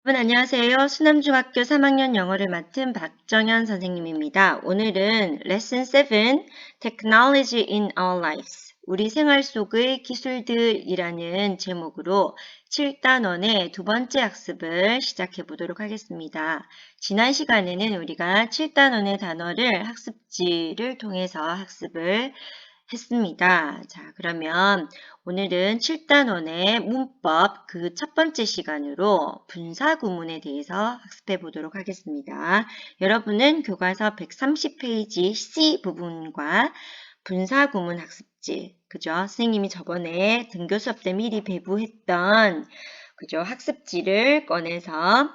여러분 안녕하세요. 수남중학교 3학년 영어를 맡은 박정현 선생님입니다. 오늘은 레슨 7 Technology in Our Lives 우리 생활 속의 기술들이라는 제목으로 7단원의 두 번째 학습을 시작해 보도록 하겠습니다. 지난 시간에는 우리가 7단원의 단어를 학습지를 통해서 학습을 했습니다. 자, 그러면 오늘은 7단원의 문법 그 첫 번째 시간으로 분사 구문에 대해서 학습해 보도록 하겠습니다. 여러분은 교과서 130페이지 C 부분과 분사 구문 학습지, 그죠? 선생님이 저번에 등교 수업 때 미리 배부했던 그죠? 학습지를 꺼내서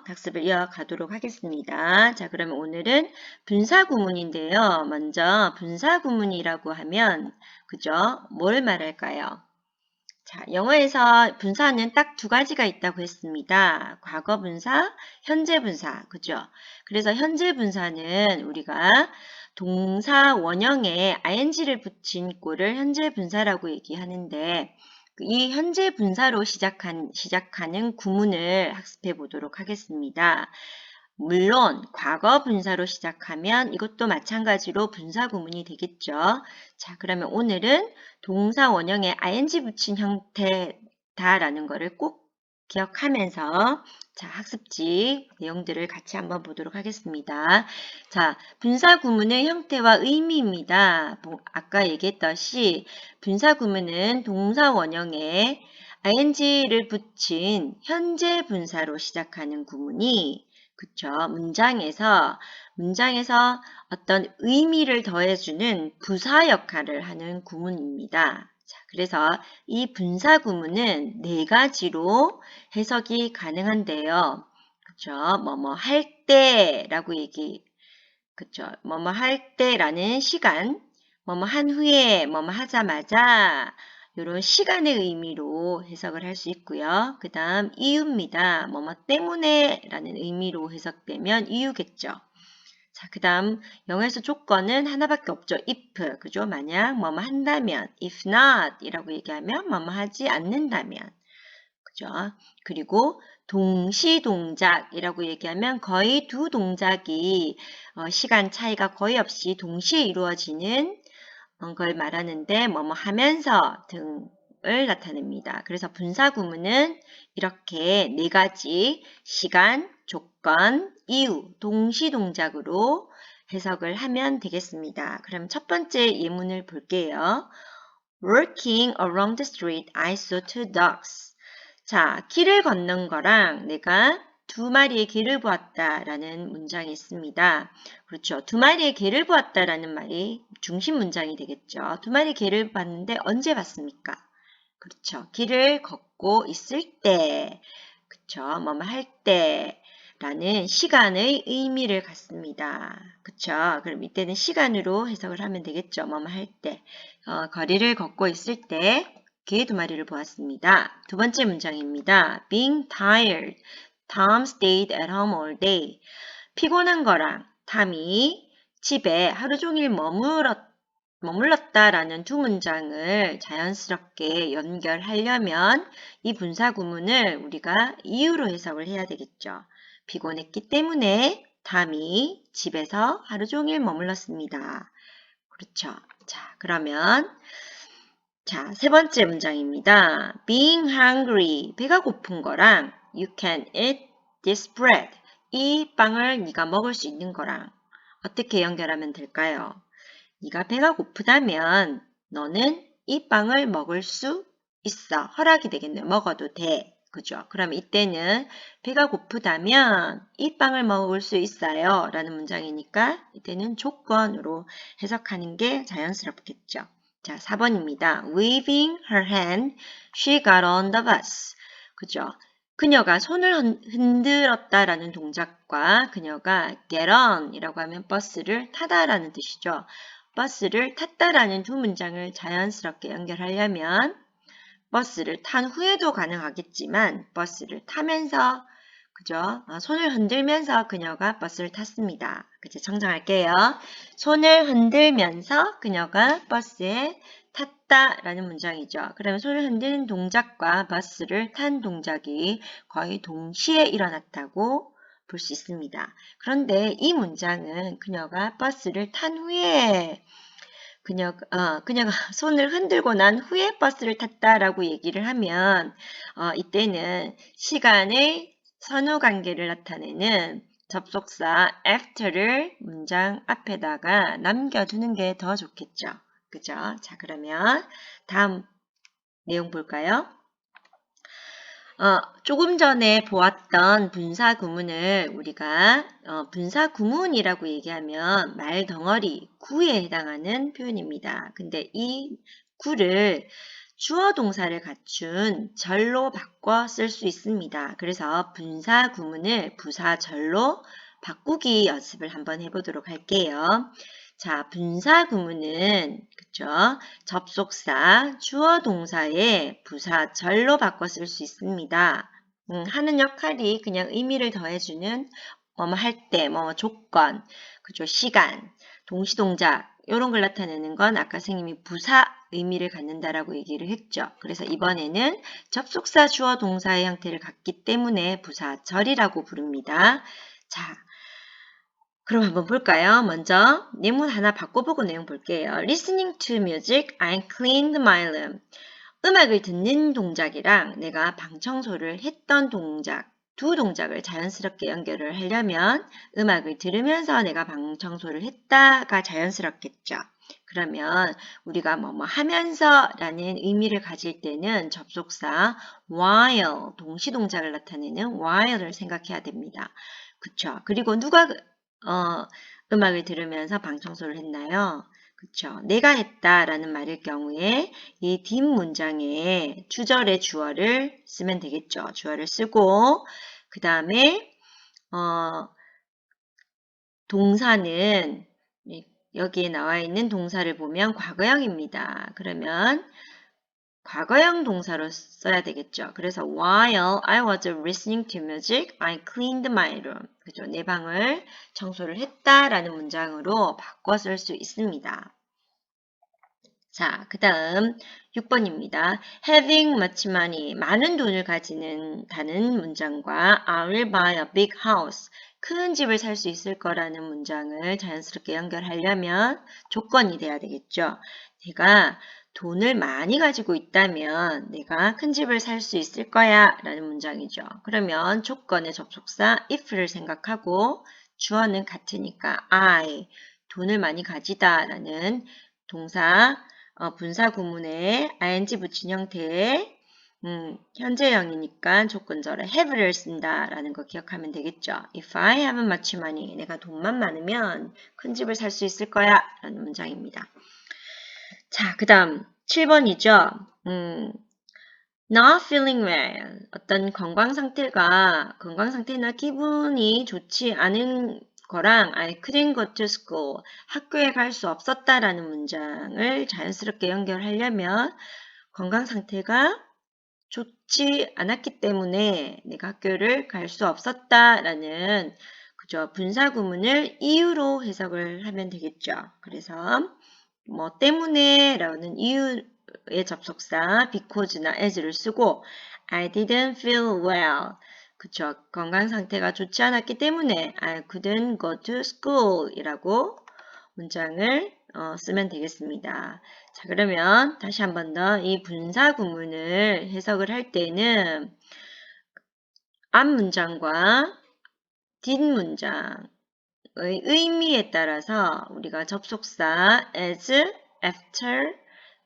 학습을 이어가도록 하겠습니다. 자, 그러면 오늘은 분사 구문인데요. 먼저 분사 구문이라고 하면 그죠? 뭘 말할까요? 자, 영어에서 분사는 딱 두 가지가 있다고 했습니다. 과거 분사, 현재 분사. 그죠? 그래서 현재 분사는 우리가 동사 원형에 ing를 붙인 꼴을 현재 분사라고 얘기하는데 이 현재 분사로 시작하는 구문을 학습해 보도록 하겠습니다. 물론 과거 분사로 시작하면 이것도 마찬가지로 분사 구문이 되겠죠. 자, 그러면 오늘은 동사 원형에 ing 붙인 형태다라는 것을 꼭 기억하면서 자, 학습지 내용들을 같이 한번 보도록 하겠습니다. 자, 분사 구문의 형태와 의미입니다. 아까 얘기했듯이 분사 구문은 동사 원형에 ing를 붙인 현재 분사로 시작하는 구문이 그쵸. 문장에서 어떤 의미를 더해주는 부사 역할을 하는 구문입니다. 자, 그래서 이 분사 구문은 네 가지로 해석이 가능한데요. 그쵸. 뭐뭐 할 때라고 그쵸. 뭐뭐 할 때라는 시간, 뭐뭐 한 후에, 뭐뭐 하자마자 이런 시간의 의미로 해석을 할 수 있고요. 그 다음 이유입니다. 뭐뭐 때문에 라는 의미로 해석되면 이유겠죠. 자, 그 다음 영어에서 조건은 하나밖에 없죠. if, 그죠? 만약 뭐뭐 한다면, if not 이라고 얘기하면 뭐뭐 하지 않는다면. 그죠? 그리고 동시 동작이라고 얘기하면 거의 두 동작이 시간 차이가 거의 없이 동시에 이루어지는 걸 말하는데 뭐뭐 하면서 등을 나타냅니다. 그래서 분사 구문은 이렇게 네 가지 시간, 조건, 이유, 동시 동작으로 해석을 하면 되겠습니다. 그럼 첫 번째 예문을 볼게요. Walking around the street, I saw two dogs. 자, 길을 걷는 거랑 내가 두 마리의 개를 보았다라는 문장이 있습니다. 그렇죠. 두 마리의 개를 보았다라는 말이 중심 문장이 되겠죠. 두 마리의 개를 봤는데 언제 봤습니까? 그렇죠. 길을 걷고 있을 때, 그렇죠. 뭐뭐 할 때라는 시간의 의미를 갖습니다. 그렇죠. 그럼 이때는 시간으로 해석을 하면 되겠죠. 뭐뭐 할 때, 거리를 걷고 있을 때 개 두 마리를 보았습니다. 두 번째 문장입니다. Being tired, Tom stayed at home all day. 피곤한 거랑 탐이 집에 하루 종일 머물렀다라는 두 문장을 자연스럽게 연결하려면 이 분사 구문을 우리가 이유로 해석을 해야 되겠죠. 피곤했기 때문에 탐이 집에서 하루 종일 머물렀습니다. 그렇죠. 자, 그러면 자, 세 번째 문장입니다. Being hungry, 배가 고픈 거랑 You can eat this bread, 이 빵을 네가 먹을 수 있는 거랑 어떻게 연결하면 될까요? 네가 배가 고프다면 너는 이 빵을 먹을 수 있어. 허락이 되겠네. 먹어도 돼. 그죠? 그럼 이때는 배가 고프다면 이 빵을 먹을 수 있어요. 라는 문장이니까 이때는 조건으로 해석하는 게 자연스럽겠죠. 자, 4번입니다. Waving her hand, she got on the bus. 그죠? 그녀가 손을 흔들었다라는 동작과 그녀가 get on 이라고 하면 버스를 타다라는 뜻이죠. 버스를 탔다라는 두 문장을 자연스럽게 연결하려면 버스를 탄 후에도 가능하겠지만 버스를 타면서 그죠? 손을 흔들면서 그녀가 버스를 탔습니다. 그죠? 정정할게요. 손을 흔들면서 그녀가 버스에 탔다라는 문장이죠. 그러면 손을 흔드는 동작과 버스를 탄 동작이 거의 동시에 일어났다고 볼 수 있습니다. 그런데 이 문장은 그녀가 버스를 탄 후에 그녀가 손을 흔들고 난 후에 버스를 탔다라고 얘기를 하면 이때는 시간의 선후 관계를 나타내는 접속사 after를 문장 앞에다가 남겨두는 게 더 좋겠죠. 그죠? 자, 그러면 다음 내용 볼까요? 조금 전에 보았던 분사 구문을 우리가 분사 구문이라고 얘기하면 말 덩어리, 구에 해당하는 표현입니다. 근데 이 구를 주어 동사를 갖춘 절로 바꿔 쓸 수 있습니다. 그래서 분사 구문을 부사절로 바꾸기 연습을 한번 해보도록 할게요. 자, 분사 구문은 그쵸? 접속사, 주어 동사의 부사절로 바꿔 쓸 수 있습니다. 하는 역할이 그냥 의미를 더해주는 뭐뭐 할 때, 뭐뭐 조건, 그죠? 시간, 동시동작 이런 걸 나타내는 건 아까 선생님이 부사 의미를 갖는다라고 얘기를 했죠. 그래서 이번에는 접속사, 주어 동사의 형태를 갖기 때문에 부사절이라고 부릅니다. 자, 그럼 한번 볼까요? 먼저 내문 하나 바꿔보고 내용 볼게요. Listening to music, I cleaned my room. 음악을 듣는 동작이랑 내가 방 청소를 했던 동작, 두 동작을 자연스럽게 연결을 하려면 음악을 들으면서 내가 방 청소를 했다가 자연스럽겠죠. 그러면 우리가 뭐뭐 하면서 라는 의미를 가질 때는 접속사 while, 동시 동작을 나타내는 while을 생각해야 됩니다. 그쵸? 그리고 누가 음악을 들으면서 방 청소를 했나요? 그쵸? 내가 했다라는 말일 경우에 이 뒷문장에 주절의 주어를 쓰면 되겠죠. 주어를 쓰고 그 다음에 동사는 여기에 나와 있는 동사를 보면 과거형입니다. 그러면 과거형 동사로 써야 되겠죠. 그래서 while I was listening to music, I cleaned my room. 그죠? 내 방을 청소를 했다라는 문장으로 바꿔 쓸 수 있습니다. 자, 그 다음 6번입니다. Having much money, 많은 돈을 가지는다는 문장과 I will buy a big house, 큰 집을 살 수 있을 거라는 문장을 자연스럽게 연결하려면 조건이 돼야 되겠죠. 내가 돈을 많이 가지고 있다면 내가 큰 집을 살 수 있을 거야 라는 문장이죠. 그러면 조건의 접속사 if를 생각하고 주어는 같으니까 I, 돈을 많이 가지다 라는 동사 분사 구문에 ing 붙인 형태의 현재형이니까 조건절에 have를 쓴다라는 거 기억하면 되겠죠. If I have much money, 내가 돈만 많으면 큰 집을 살 수 있을 거야 라는 문장입니다. 자, 그 다음 7번이죠. Not feeling well. 어떤 건강 상태나 기분이 좋지 않은 거랑 I couldn't go to school. 학교에 갈 수 없었다라는 문장을 자연스럽게 연결하려면 건강 상태가 좋지 않았기 때문에 내가 학교를 갈 수 없었다라는 그죠? 분사 구문을 이유로 해석을 하면 되겠죠. 그래서 뭐 때문에 라는 이유의 접속사 because나 as를 쓰고 I didn't feel well. 그쵸. 건강 상태가 좋지 않았기 때문에 I couldn't go to school 이라고 문장을 쓰면 되겠습니다. 자, 그러면 다시 한 번 더 이 분사 구문을 해석을 할 때는 앞 문장과 뒷 문장의 의미에 따라서 우리가 접속사 as, after,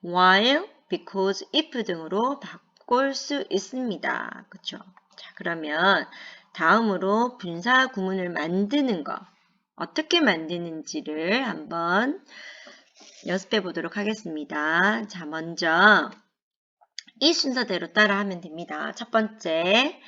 while, because, if 등으로 바꿀 수 있습니다. 그쵸? 자, 그러면 다음으로 분사 구문을 만드는 거 어떻게 만드는지를 한번 연습해 보도록 하겠습니다. 자, 먼저 이 순서대로 따라하면 됩니다. 첫 번째,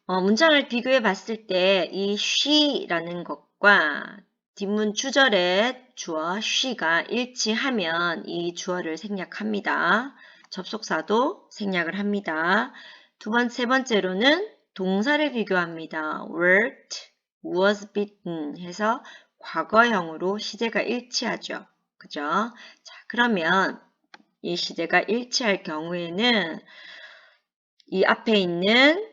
문장을 비교해 봤을 때 이 she라는 것과 뒷문 주절의 주어 she가 일치하면 이 주어를 생략합니다. 접속사도 생략을 합니다. 세 번째로는 동사를 비교합니다. worked, was beaten 해서 과거형으로 시제가 일치하죠. 그죠? 자, 그러면 이 시제가 일치할 경우에는 이 앞에 있는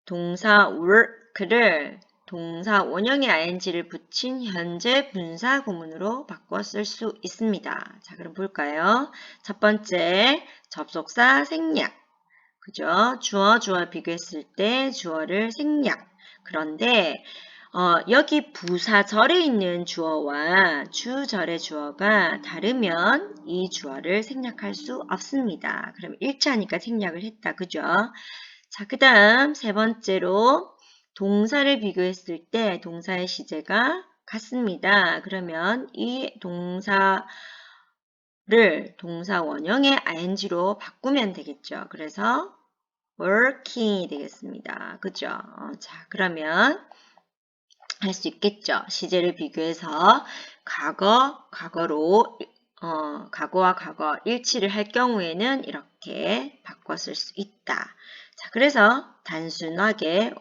동사 work를 동사 원형의 ing를 붙인 현재 분사 구문으로 바꿔 쓸 수 있습니다. 자, 그럼 볼까요? 첫 번째, 접속사 생략. 그죠? 주어와 비교했을 때 주어를 생략. 그런데 여기 부사절에 있는 주어와 주절의 주어가 다르면 이 주어를 생략할 수 없습니다. 그럼 일치하니까 생략을 했다. 그죠? 자, 그 다음 세 번째로 동사를 비교했을 때 동사의 시제가 같습니다. 그러면 이 동사를 동사 원형의 ing로 바꾸면 되겠죠. 그래서 working이 되겠습니다. 그죠? 자, 그러면 할 수 있겠죠. 시제를 비교해서 과거와 과거 일치를 할 경우에는 이렇게 바꿔 쓸 수 있다. 자, 그래서 단순하게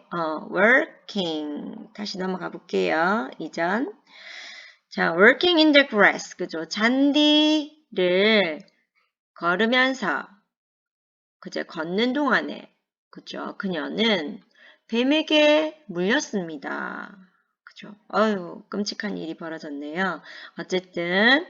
working 다시 넘어가 볼게요. 이전 자, working in the grass 그죠? 잔디를 걸으면서 그죠? 걷는 동안에 그죠? 그녀는 뱀에게 물렸습니다. 그죠? 어휴, 끔찍한 일이 벌어졌네요. 어쨌든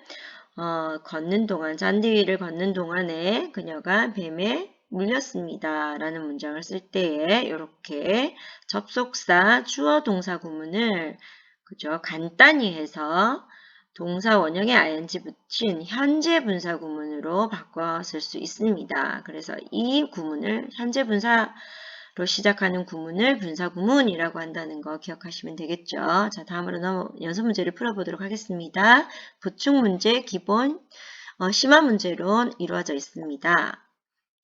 걷는 동안 잔디 위를 걷는 동안에 그녀가 뱀에 물렸습니다. 라는 문장을 쓸 때에 이렇게 접속사 주어 동사 구문을 그죠? 간단히 해서 동사 원형에 ing 붙인 현재 분사 구문으로 바꿔 쓸 수 있습니다. 그래서 이 구문을 현재 분사로 시작하는 구문을 분사 구문이라고 한다는 거 기억하시면 되겠죠. 자, 다음으로 연습 문제를 풀어보도록 하겠습니다. 보충 문제 기본 심화 문제로 이루어져 있습니다.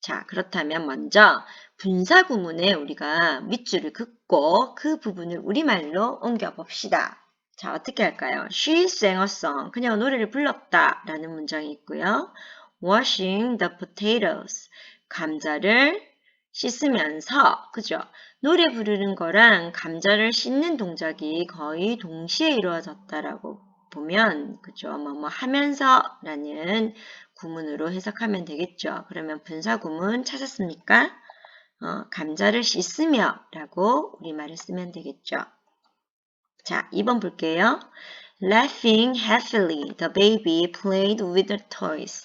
자, 그렇다면 먼저 분사 구문에 우리가 밑줄을 긋고 그 부분을 우리말로 옮겨 봅시다. 자, 어떻게 할까요? She sang a song. 그녀가 노래를 불렀다 라는 문장이 있고요. Washing the potatoes. 감자를 씻으면서, 그죠? 노래 부르는 거랑 감자를 씻는 동작이 거의 동시에 이루어졌다라고 보면, 그죠? 뭐 하면서 라는 구문으로 해석하면 되겠죠. 그러면 분사 구문 찾았습니까? 감자를 씻으며 라고 우리말을 쓰면 되겠죠. 자, 2번 볼게요. Laughing happily, the baby played with the toys.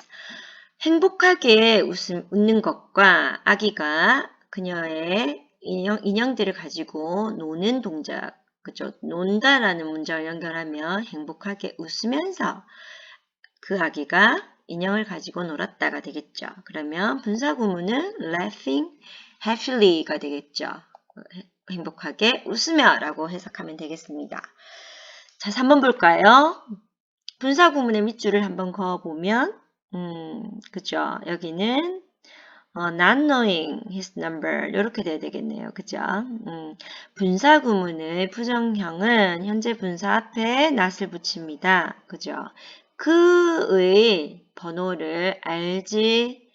행복하게 웃는 것과 아기가 그녀의 인형들을 가지고 노는 동작, 그죠? 논다라는 문장을 연결하면 행복하게 웃으면서 그 아기가 인형을 가지고 놀았다가 되겠죠. 그러면 분사 구문은 laughing happy가 되겠죠. 행복하게 웃으며 라고 해석하면 되겠습니다. 자, 3번 볼까요? 분사 구문의 밑줄을 한번 그어보면 그죠. 여기는 not knowing his number 이렇게 돼야 되겠네요. 그죠? 분사 구문의 부정형은 현재 분사 앞에 not을 붙입니다. 그죠? 그의 번호를 알지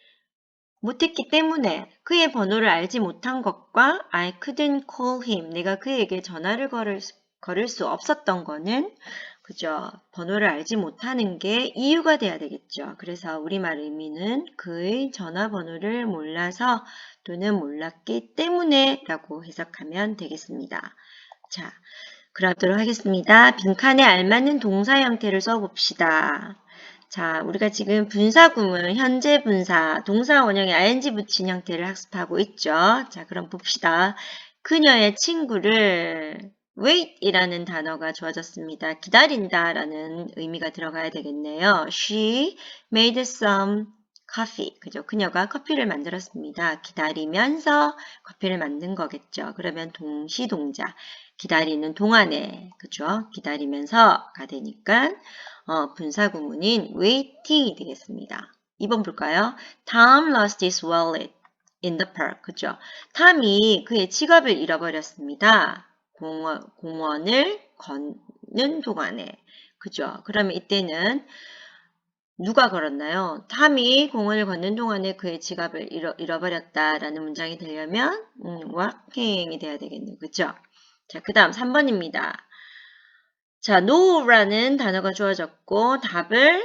못했기 때문에 그의 번호를 알지 못한 것과 I couldn't call him 내가 그에게 전화를 걸을 수 없었던 거는 그죠? 번호를 알지 못하는 게 이유가 돼야 되겠죠. 그래서 우리말 의미는 그의 전화번호를 몰라서 또는 몰랐기 때문에 라고 해석하면 되겠습니다. 자, 그러도록 하겠습니다. 빈칸에 알맞는 동사 형태를 써봅시다. 자, 우리가 지금 분사 구문, 현재 분사, 동사 원형에 ing 붙인 형태를 학습하고 있죠. 자, 그럼 봅시다. 그녀의 친구를 wait 이라는 단어가 주어졌습니다. 기다린다 라는 의미가 들어가야 되겠네요. She made some coffee. 그죠? 그녀가 커피를 만들었습니다. 기다리면서 커피를 만든 거겠죠. 그러면 동시동작. 기다리는 동안에, 그죠? 기다리면서가 되니까 분사 구문인 waiting이 되겠습니다. 2번 볼까요? Tom lost his wallet in the park. 그죠? 탐이 그의 지갑을 잃어버렸습니다. 공원을 걷는 동안에. 그죠? 그러면 이때는 누가 걸었나요? 탐이 공원을 걷는 동안에 그의 지갑을 잃어버렸다라는 문장이 되려면 walking이 돼야 되겠네요. 그죠? 자, 그 다음 3번입니다. 자, know라는 단어가 주어졌고 답을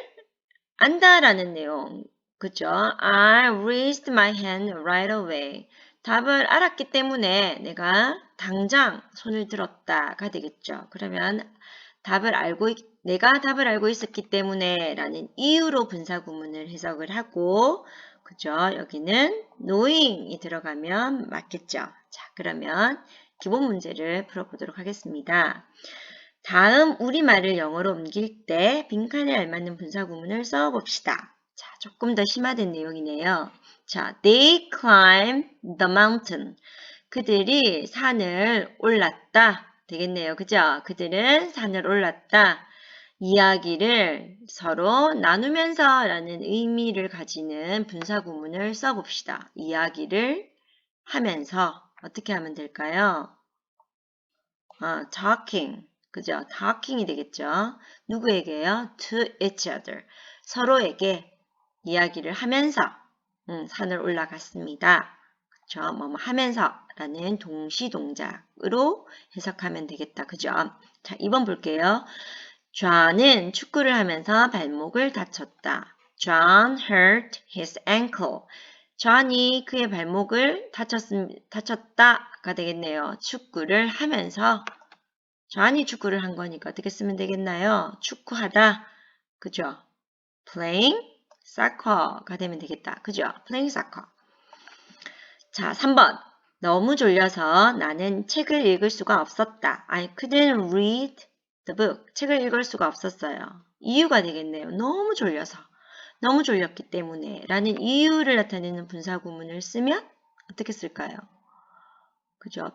안다라는 내용. 그죠? I raised my hand right away. 답을 알았기 때문에 내가 당장 손을 들었다가 되겠죠. 그러면 내가 답을 알고 있었기 때문에 라는 이유로 분사구문을 해석을 하고, 그죠? 여기는 knowing이 들어가면 맞겠죠. 자, 그러면 기본 문제를 풀어보도록 하겠습니다. 다음 우리말을 영어로 옮길 때 빈칸에 알맞는 분사구문을 써봅시다. 자, 조금 더 심화된 내용이네요. 자, they climbed the mountain. 그들이 산을 올랐다. 되겠네요. 그죠? 그들은 산을 올랐다. 이야기를 서로 나누면서 라는 의미를 가지는 분사구문을 써봅시다. 이야기를 하면서 어떻게 하면 될까요? talking. 그죠? talking이 되겠죠. 누구에게요? to each other. 서로에게 이야기를 하면서 산을 올라갔습니다. 그죠? 뭐뭐 하면서 라는 동시 동작으로 해석하면 되겠다. 그죠? 자, 2번 볼게요. John은 축구를 하면서 발목을 다쳤다. John hurt his ankle. John이 그의 발목을 다쳤다가 되겠네요. 축구를 하면서 John이 축구를 한 거니까 어떻게 쓰면 되겠나요? 축구하다. 그죠? Playing soccer가 되면 되겠다. 그죠? Playing soccer. 자, 3번. 너무 졸려서 나는 책을 읽을 수가 없었다. I couldn't read the book. 책을 읽을 수가 없었어요. 이유가 되겠네요. 너무 졸려서. 너무 졸렸기 때문에 라는 이유를 나타내는 분사구문을 쓰면 어떻게 쓸까요? 그죠?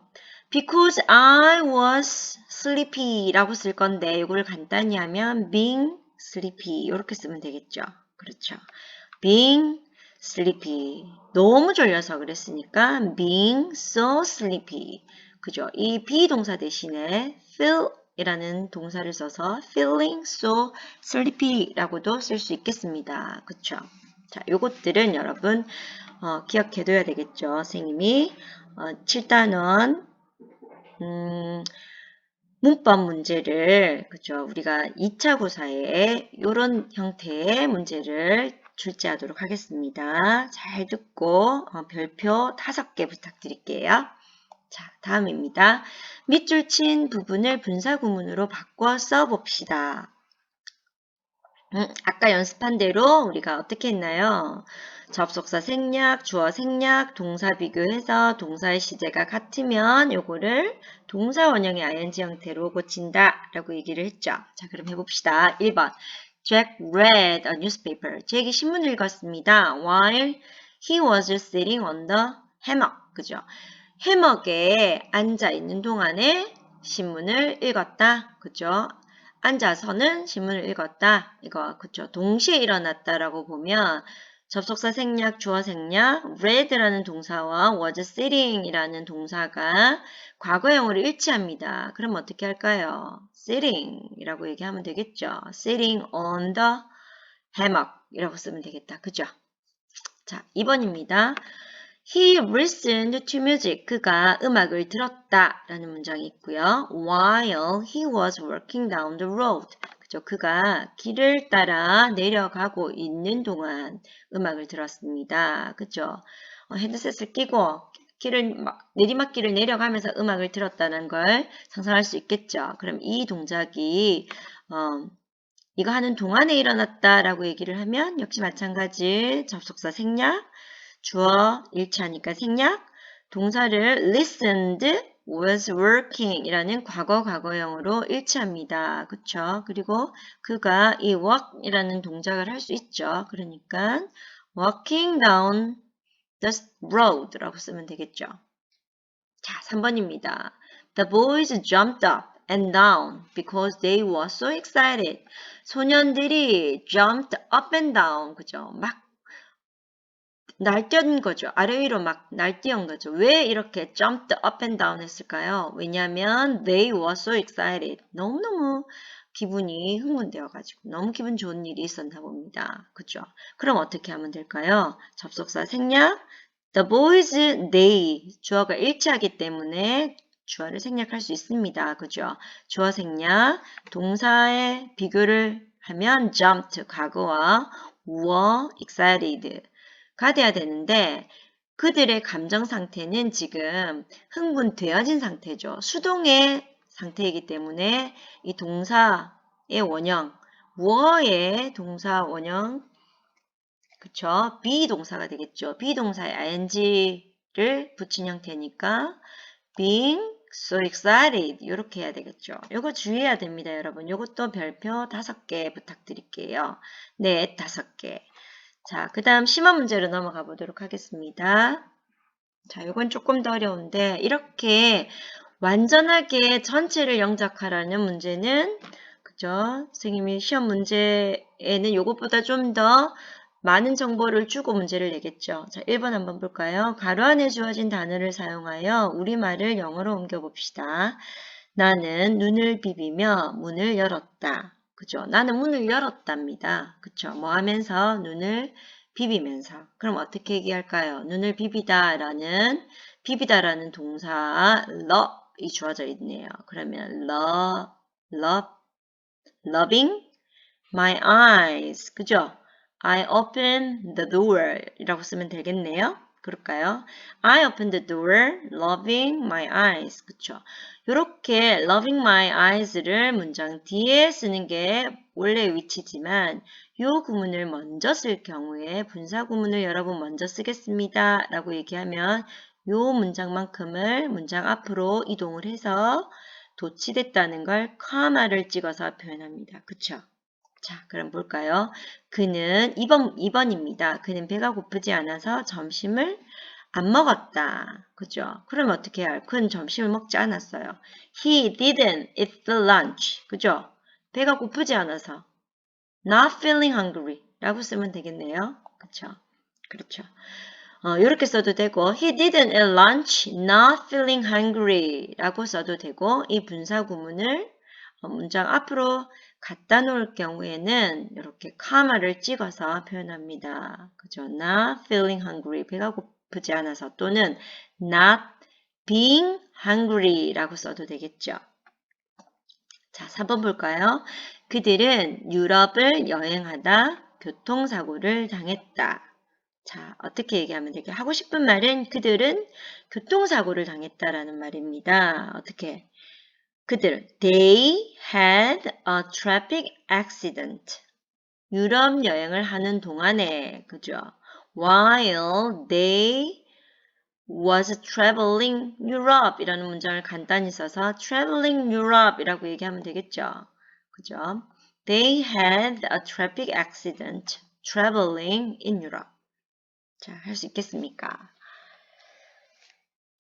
Because I was sleepy 라고 쓸 건데 이걸 간단히 하면 being sleepy 이렇게 쓰면 되겠죠. 그렇죠. being sleepy. 너무 졸려서 그랬으니까 being so sleepy. 그죠? 이 be 동사 대신에 feel 이라는 동사를 써서 feeling so sleepy 라고도 쓸 수 있겠습니다. 그쵸? 자, 요것들은 여러분 기억해둬야 되겠죠. 선생님이 7단원 문법 문제를 그죠? 우리가 2차 고사에 이런 형태의 문제를 출제하도록 하겠습니다. 잘 듣고 별표 5개 부탁드릴게요. 자, 다음입니다. 밑줄 친 부분을 분사구문으로 바꿔 써봅시다. 아까 연습한 대로 우리가 어떻게 했나요? 접속사 생략, 주어 생략, 동사 비교해서 동사의 시제가 같으면 요거를 동사 원형의 ing 형태로 고친다 라고 얘기를 했죠. 자, 그럼 해봅시다. 1번. Jack read a newspaper. 잭이 신문을 읽었습니다. While he was sitting on the hammock. 그죠? 해먹에 앉아 있는 동안에 신문을 읽었다. 그죠? 앉아서는 신문을 읽었다. 이거 그쵸? 동시에 일어났다라고 보면 접속사 생략, 주어 생략, read라는 동사와 was sitting이라는 동사가 과거형으로 일치합니다. 그럼 어떻게 할까요? sitting이라고 얘기하면 되겠죠. sitting on the hammock이라고 쓰면 되겠다. 그죠? 자, 2번입니다. He listened to music. 그가 음악을 들었다 라는 문장이 있고요. While he was walking down the road. 그죠? 그가 길을 따라 내려가고 있는 동안 음악을 들었습니다. 그죠? 헤드셋을 끼고 내리막길을 내려가면서 음악을 들었다는 걸 상상할 수 있겠죠. 그럼 이 동작이 이거 하는 동안에 일어났다라고 얘기를 하면 역시 마찬가지 접속사 생략, 주어 일치하니까 생략, 동사를 listened, was working 이라는 과거형으로 일치합니다. 그쵸? 그리고 그가 이 walk 이라는 동작을 할 수 있죠. 그러니까 walking down the road 라고 쓰면 되겠죠. 자, 3번입니다. The boys jumped up and down because they were so excited. 소년들이 jumped up and down. 그죠? 막 날뛴 거죠. 아래 위로 막 날뛰은 거죠. 왜 이렇게 jumped up and down 했을까요? 왜냐하면 they were so excited. 너무너무 기분이 흥분되어가지고 너무 기분 좋은 일이 있었나 봅니다. 그죠? 그럼 어떻게 하면 될까요? 접속사 생략, the boys, they 주어가 일치하기 때문에 주어를 생략할 수 있습니다. 그죠? 주어 생략, 동사의 비교를 하면 jumped 과거와 were excited가 돼야 되는데 그들의 감정 상태는 지금 흥분되어진 상태죠. 수동의 상태이기 때문에 이 동사의 원형, were의 동사 원형, 그쵸? 비동사가 되겠죠. 비동사에 ing를 붙인 형태니까 being so excited 이렇게 해야 되겠죠. 요거 주의해야 됩니다, 여러분. 요것도 별표 5개 부탁드릴게요. 네, 5개. 자, 그 다음 심화 문제로 넘어가 보도록 하겠습니다. 자, 요건 조금 더 어려운데 이렇게 완전하게 전체를 영작하라는 문제는 그죠? 선생님이 시험 문제에는 요것보다 좀 더 많은 정보를 주고 문제를 내겠죠. 자, 1번 한번 볼까요? 가로 안에 주어진 단어를 사용하여 우리말을 영어로 옮겨봅시다. 나는 눈을 비비며 문을 열었다. 그죠? 나는 문을 열었답니다. 그쵸? 뭐 하면서? 눈을 비비면서. 그럼 어떻게 얘기할까요? 눈을 비비다라는 동사 love이 주어져 있네요. 그러면 loving my eyes. 그죠? I open the door 이라고 쓰면 되겠네요. 그럴까요? I open the door, loving my eyes. 그쵸? 요렇게 loving my eyes를 문장 뒤에 쓰는 게 원래의 위치지만 요 구문을 먼저 쓸 경우에 분사 구문을 여러분 먼저 쓰겠습니다. 라고 얘기하면 요 문장만큼을 문장 앞으로 이동을 해서 도치됐다는 걸 커마를 찍어서 표현합니다. 그쵸? 자, 그럼 볼까요? 그는 2번입니다. 그는 배가 고프지 않아서 점심을 안 먹었다. 그죠? 그럼 어떻게 해야 해요? 그는 점심을 먹지 않았어요. He didn't eat the lunch. 그죠? 배가 고프지 않아서 not feeling hungry 라고 쓰면 되겠네요. 그쵸? 그렇죠. 이렇게 써도 되고 He didn't eat lunch, not feeling hungry 라고 써도 되고 이 분사 구문을 문장 앞으로 갖다 놓을 경우에는 이렇게 카마를 찍어서 표현합니다. 그죠? Not feeling hungry, 배가 고프지 않아서 또는 not being hungry 라고 써도 되겠죠. 자, 4번 볼까요? 그들은 유럽을 여행하다 교통사고를 당했다. 자, 어떻게 얘기하면 되게 하고 싶은 말은 그들은 교통사고를 당했다라는 말입니다. 어떻게? 그들, they had a traffic accident. 유럽 여행을 하는 동안에, 그죠? While they was traveling Europe 이라는 문장을 간단히 써서 traveling Europe 이라고 얘기하면 되겠죠? 그죠? They had a traffic accident traveling in Europe. 자, 할 수 있겠습니까?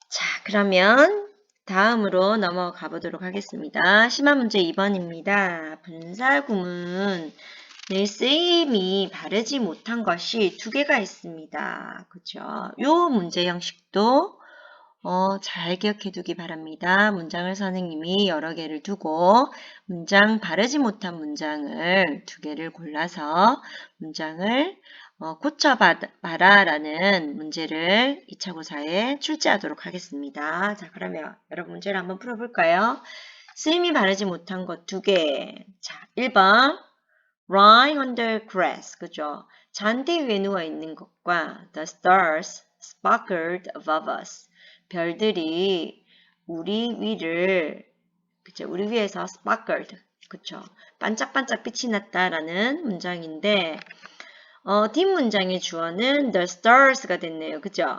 자, 그러면 다음으로 넘어가 보도록 하겠습니다. 심화 문제 2번입니다. 분사 구문의 쓰임이 바르지 못한 것이 2개가 있습니다. 그죠? 요 문제 형식도 잘 기억해 두기 바랍니다. 문장을 선생님이 여러 개를 두고 문장 바르지 못한 문장을 2개를 골라서 문장을 고쳐봐라 라는 문제를 2차 고사에 출제하도록 하겠습니다. 자, 그러면 여러분 문제를 한번 풀어볼까요? 쓰임이 바르지 못한 것 2개. 자, 1번 Lie on the grass. 그죠? 잔디 위에 누워 있는 것과 The stars sparkled above us. 별들이 우리 위를, 그쵸? 우리 위에서 sparkled. 그쵸? 반짝반짝 빛이 났다라는 문장인데, 뒷문장의 주어는 the stars가 됐네요. 그죠?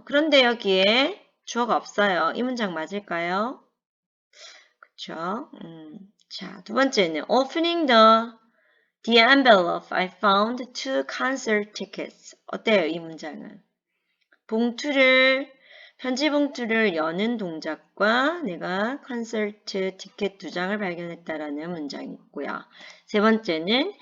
그런데 여기에 주어가 없어요. 이 문장 맞을까요? 그쵸? 자, 두 번째는 opening the envelope, I found 2 concert tickets. 어때요, 이 문장은? 편지 봉투를 여는 동작과 내가 콘서트 티켓 2장을 발견했다라는 문장이 있고요. 세 번째는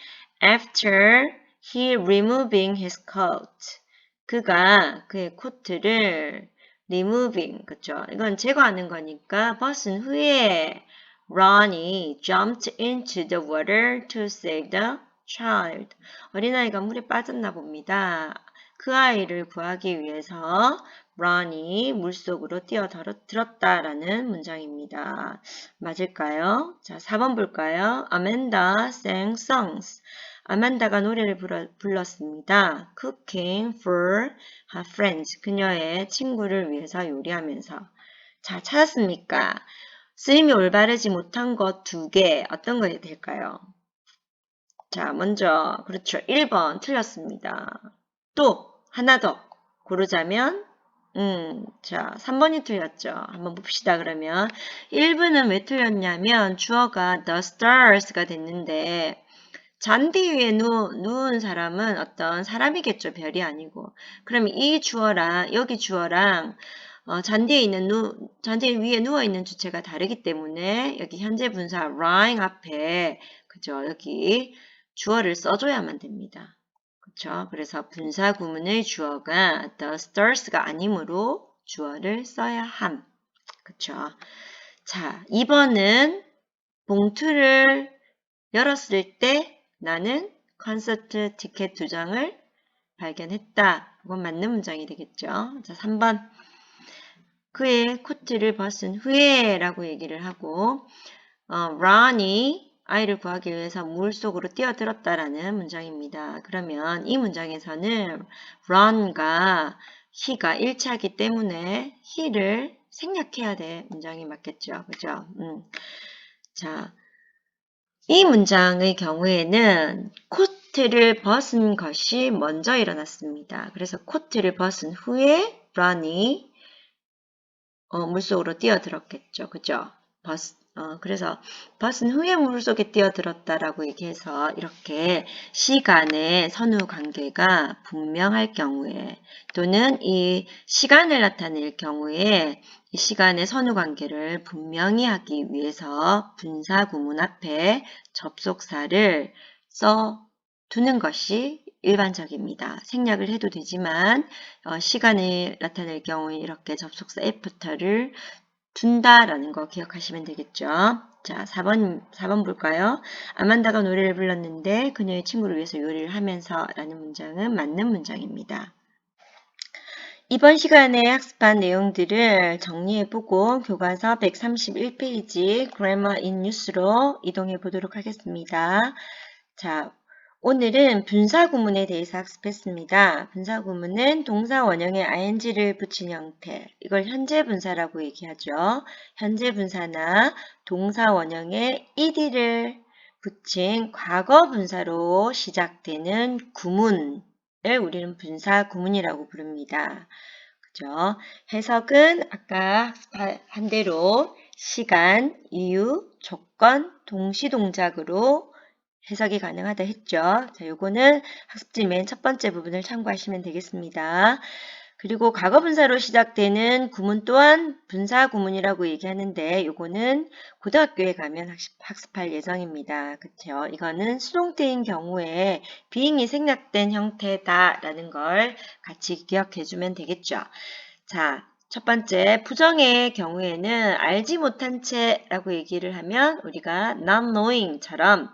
after he removing his coat. 그가 그의 코트를 removing, 그쵸? 이건 제거하는 거니까 벗은 후에 Ronnie jumped into the water to save the child. 어린아이가 물에 빠졌나 봅니다. 그 아이를 구하기 위해서 Ronnie 물속으로 뛰어들었다라는 문장입니다. 맞을까요? 자, 4번 볼까요? Amanda sang songs. 아만다가 노래를 불렀습니다. Cooking for her friends. 그녀의 친구를 위해서 요리하면서. 자, 찾았습니까? 쓰임이 올바르지 못한 것 2개. 어떤 거 될까요? 자, 먼저 그렇죠. 1번 틀렸습니다. 또 하나 더 고르자면 자, 3번이 틀렸죠. 한번 봅시다. 그러면 1번은 왜 틀렸냐면 주어가 the stars가 됐는데 잔디 위에 누운 사람은 어떤 사람이겠죠. 별이 아니고. 그럼 이 주어랑 여기 주어랑 잔디 위에 누워 있는 주체가 다르기 때문에 여기 현재 분사 lying 앞에 그죠. 여기 주어를 써줘야만 됩니다. 그쵸? 그래서 분사 구문의 주어가 the stars가 아니므로 주어를 써야 함. 그쵸? 자, 2번은 봉투를 열었을 때 나는 콘서트 티켓 2장을 발견했다. 이건 맞는 문장이 되겠죠. 자, 3번. 그의 코트를 벗은 후에 라고 얘기를 하고 런이 아이를 구하기 위해서 물 속으로 뛰어들었다라는 문장입니다. 그러면 이 문장에서는 런과 he가 일치하기 때문에 he를 생략해야 될 문장이 맞겠죠. 그죠? 자, 이 문장의 경우에는 코트를 벗은 것이 먼저 일어났습니다. 그래서 코트를 벗은 후에 런이 물속으로 뛰어들었겠죠. 그죠? 그래서 벗은 후에 물속에 뛰어들었다라고 얘기해서 이렇게 시간의 선후 관계가 분명할 경우에 또는 이 시간을 나타낼 경우에 이 시간의 선후 관계를 분명히 하기 위해서 분사 구문 앞에 접속사를 써 두는 것이 일반적입니다. 생략을 해도 되지만 시간을 나타낼 경우에 이렇게 접속사 애프터를 둔다라는 거 기억하시면 되겠죠. 자, 4번 볼까요? 아만다가 노래를 불렀는데 그녀의 친구를 위해서 요리를 하면서 라는 문장은 맞는 문장입니다. 이번 시간에 학습한 내용들을 정리해보고 교과서 131페이지 Grammar in Use로 이동해 보도록 하겠습니다. 자, 오늘은 분사 구문에 대해서 학습했습니다. 분사 구문은 동사 원형에 ing를 붙인 형태, 이걸 현재 분사라고 얘기하죠. 현재 분사나 동사 원형에 ed를 붙인 과거 분사로 시작되는 구문을 우리는 분사 구문이라고 부릅니다. 그죠? 해석은 아까 한 대로 시간, 이유, 조건, 동시동작으로 해석이 가능하다 했죠. 자, 요거는 학습지 맨 첫 번째 부분을 참고하시면 되겠습니다. 그리고 과거 분사로 시작되는 구문 또한 분사 구문이라고 얘기하는데 요거는 고등학교에 가면 학습할 예정입니다. 그쵸? 이거는 수동태인 경우에 being이 생략된 형태다라는 걸 같이 기억해 주면 되겠죠. 자, 첫 번째, 부정의 경우에는 알지 못한 채라고 얘기를 하면 우리가 not knowing처럼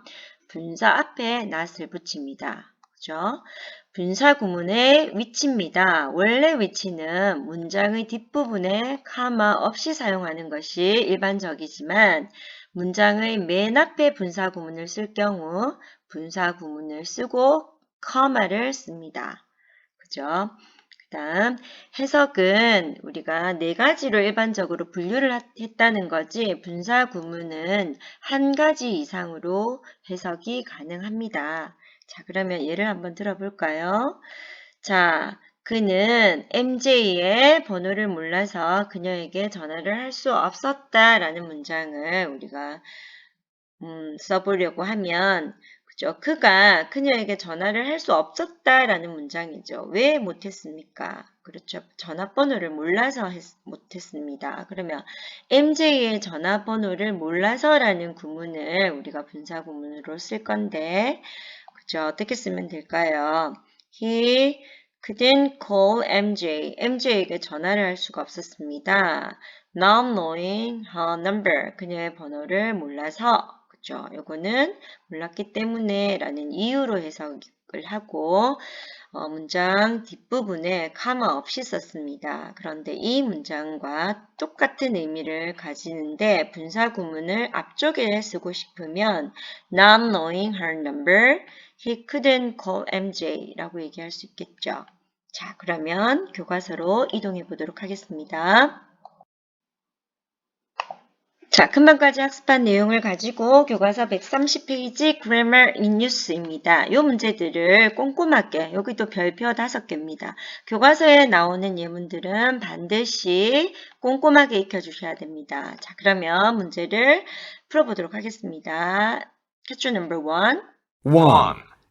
분사 앞에 not을 붙입니다. 그죠? 분사 구문의 위치입니다. 원래 위치는 문장의 뒷부분에 카마 없이 사용하는 것이 일반적이지만 문장의 맨 앞에 분사 구문을 쓸 경우 분사 구문을 쓰고 커마를 씁니다. 그죠? 그 다음 해석은 우리가 4가지로 일반적으로 분류를 했다는 거지 분사 구문은 한 가지 이상으로 해석이 가능합니다. 자, 그러면 예를 한번 들어볼까요? 자, 그는 MJ의 번호를 몰라서 그녀에게 전화를 할 수 없었다라는 문장을 우리가 써보려고 하면 그죠? 그가 그녀에게 전화를 할 수 없었다라는 문장이죠. 왜 못했습니까? 그렇죠. 전화번호를 몰라서 못했습니다. 그러면 MJ의 전화번호를 몰라서라는 구문을 우리가 분사 구문으로 쓸 건데 그죠? 어떻게 쓰면 될까요? He couldn't call MJ. MJ에게 전화를 할 수가 없었습니다. Not knowing her number. 그녀의 번호를 몰라서 그죠? 요거는 몰랐기 때문에 라는 이유로 해석이 하고 문장 뒷부분에 카마 없이 썼습니다. 그런데 이 문장과 똑같은 의미를 가지는데 분사 구문을 앞쪽에 쓰고 싶으면 Not knowing her number, he couldn't call MJ라고 얘기할 수 있겠죠. 자, 그러면 교과서로 이동해 보도록 하겠습니다. 자, 금방까지 학습한 내용을 가지고 교과서 130페이지 Grammar in Use입니다. 이 문제들을 꼼꼼하게, 여기도 별표 5개입니다. 교과서에 나오는 예문들은 반드시 꼼꼼하게 익혀주셔야 됩니다. 자, 그러면 문제를 풀어보도록 하겠습니다. Question number 1. 1.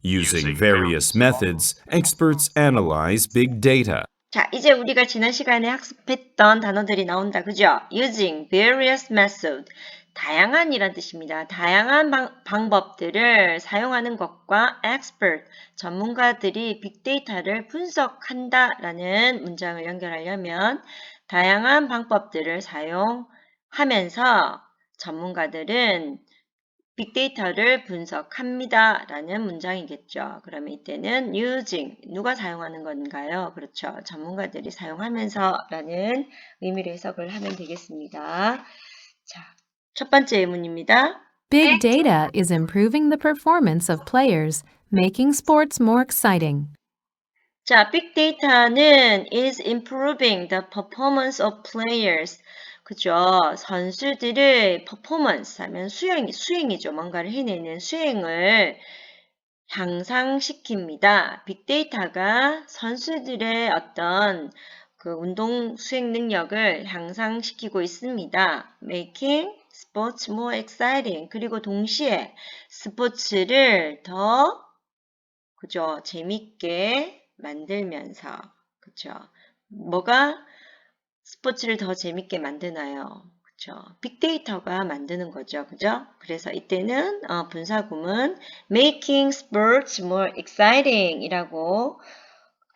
Using various methods, experts analyze big data. 자, 이제 우리가 지난 시간에 학습했던 단어들이 나온다. 그죠? Using various methods. 다양한이란 뜻입니다. 다양한 방법들을 사용하는 것과 expert, 전문가들이 빅데이터를 분석한다라는 문장을 연결하려면 다양한 방법들을 사용하면서 전문가들은 빅데이터를 분석합니다. 라는 문장이겠죠. 그러면 이때는 using, 누가 사용하는 건가요? 그렇죠. 전문가들이 사용하면서 라는 의미로 해석을 하면 되겠습니다. 자, 첫 번째 예문입니다. Big data is improving the performance of players, making sports more exciting. 자, 빅데이터는 is improving the performance of players. 그죠? 선수들의 퍼포먼스 하면 수행이죠. 뭔가를 해내는 수행을 향상시킵니다. 빅데이터가 선수들의 어떤 그 운동 수행 능력을 향상시키고 있습니다. Making sports more exciting. 그리고 동시에 스포츠를 더 그죠? 재밌게 만들면서 그죠? 뭐가 스포츠를 더 재밌게 만드나요? 그쵸? 빅데이터가 만드는 거죠. 그죠? 그래서 이때는 분사구문 making sports more exciting 이라고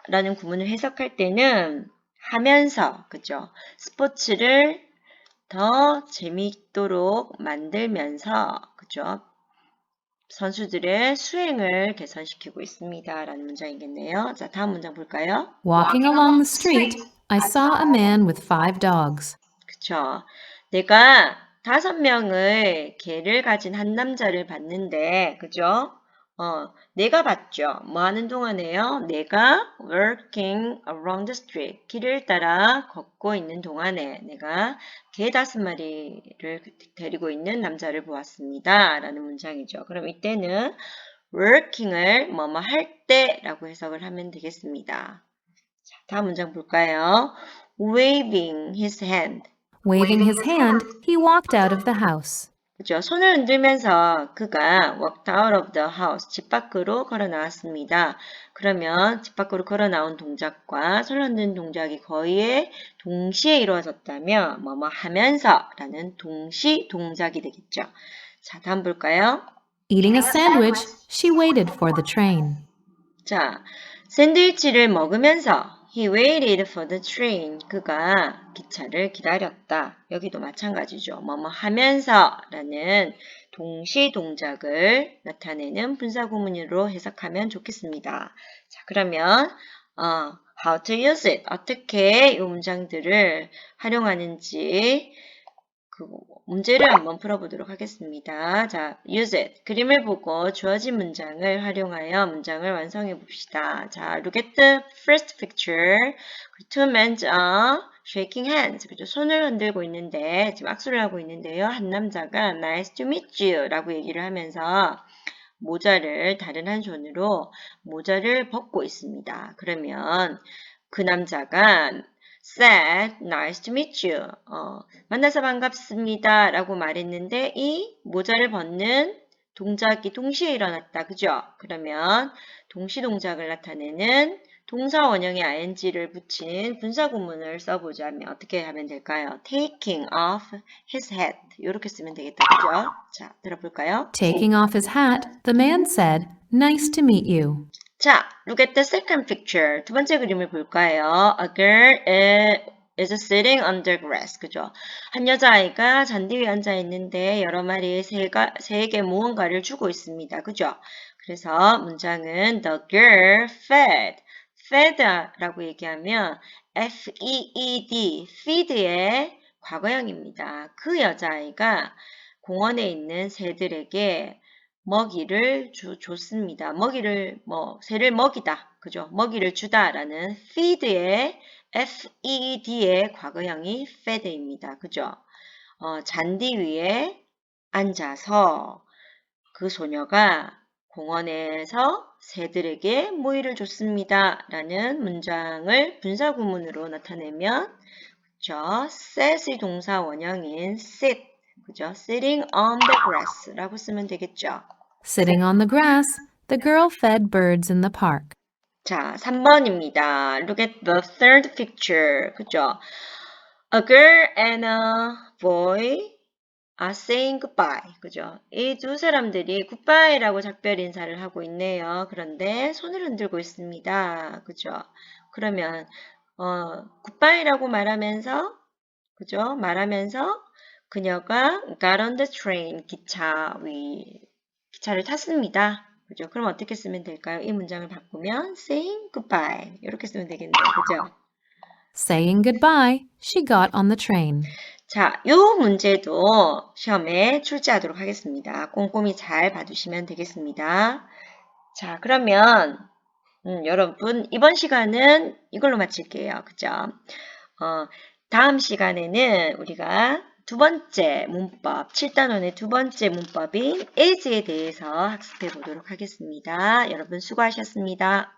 라는 구문을 해석할 때는 하면서 그죠? 스포츠를 더 재밌도록 만들면서 그죠? 선수들의 수행을 개선시키고 있습니다. 라는 문장이겠네요. 자, 다음 문장 볼까요? Walking along the street, I saw a man with 5 dogs. 그쵸. 내가 5명의 개를 가진 한 남자를 봤는데, 그죠? 내가 봤죠. 뭐 하는 동안에요? 내가 working around the street. 길을 따라 걷고 있는 동안에 내가 개 5마리를 데리고 있는 남자를 보았습니다. 라는 문장이죠. 그럼 이때는 working을 뭐뭐 할 때라고 해석을 하면 되겠습니다. 자, 다음 문장 볼까요? Waving his hand. Waving his hand, he walked out of the house. 그죠? 손을 흔들면서 그가 walked out of the house, 집 밖으로 걸어 나왔습니다. 그러면 집 밖으로 걸어 나온 동작과 손을 흔드는 동작이 거의 동시에 이루어졌다면 뭐뭐 하면서 라는 동시 동작이 되겠죠. 자, 다음 볼까요? Eating a sandwich, she waited for the train. 자, 샌드위치를 먹으면서 he waited for the train. 그가 기차를 기다렸다. 여기도 마찬가지죠. 뭐뭐 하면서 라는 동시 동작을 나타내는 분사구문으로 해석하면 좋겠습니다. 자, 그러면 how to use it. 어떻게 이 문장들을 활용하는지 그 문제를 한번 풀어보도록 하겠습니다. 자, use it. 그림을 보고 주어진 문장을 활용하여 문장을 완성해 봅시다. 자, look at the first picture. Two men are shaking hands. 그죠? 손을 흔들고 있는데, 지금 악수를 하고 있는데요. 한 남자가 nice to meet you 라고 얘기를 하면서 모자를 다른 한 손으로 모자를 벗고 있습니다. 그러면 그 남자가 said, nice to meet you. 만나서 반갑습니다. 라고 말했는데 이 모자를 벗는 동작이 동시에 일어났다. 그죠? 그러면 동시 동작을 나타내는 동사 원형에 ing를 붙인 분사구문을 써보자면 어떻게 하면 될까요? taking off his hat. 이렇게 쓰면 되겠다. 그죠? 자, 들어볼까요? Taking off his hat, the man said, "Nice to meet you." 자, look at the second picture. 두 번째 그림을 볼까요? A girl is sitting on the grass. 그죠? 한 여자아이가 잔디 위에 앉아 있는데 여러 마리의 새에게 무언가를 주고 있습니다. 그죠? 그래서 문장은 the girl fed라고 얘기하면 F-E-E-D, feed의 과거형입니다. 그 여자아이가 공원에 있는 새들에게 먹이를 줬습니다. 새를 먹이다. 그죠? 먹이를 주다라는 feed의 F-E-D의 과거형이 fed입니다. 그죠? 잔디 위에 앉아서 그 소녀가 공원에서 새들에게 모이를 줬습니다. 라는 문장을 분사구문으로 나타내면 그죠? set의 동사 원형인 sit, 그죠? sitting on the grass 라고 쓰면 되겠죠. Sitting on the grass, the girl fed birds in the park. 자, 3번입니다. Look at the third picture. 그죠? A girl and a boy are saying goodbye. 그죠? 이 두 사람들이 goodbye라고 작별 인사를 하고 있네요. 그런데 손을 흔들고 있습니다. 그죠? 그러면 goodbye라고 말하면서 그죠? 말하면서 그녀가 got on the train, 기차를 탔습니다. 그죠? 그럼 어떻게 쓰면 될까요? 이 문장을 바꾸면 saying goodbye 이렇게 쓰면 되겠네요. 그죠? Saying goodbye, she got on the train. 자, 요 문제도 시험에 출제하도록 하겠습니다. 꼼꼼히 잘 봐두시면 되겠습니다. 자, 그러면 여러분 이번 시간은 이걸로 마칠게요. 그죠? 다음 시간에는 우리가 두 번째 문법, 7단원의 두 번째 문법인 is에 대해서 학습해 보도록 하겠습니다. 여러분 수고하셨습니다.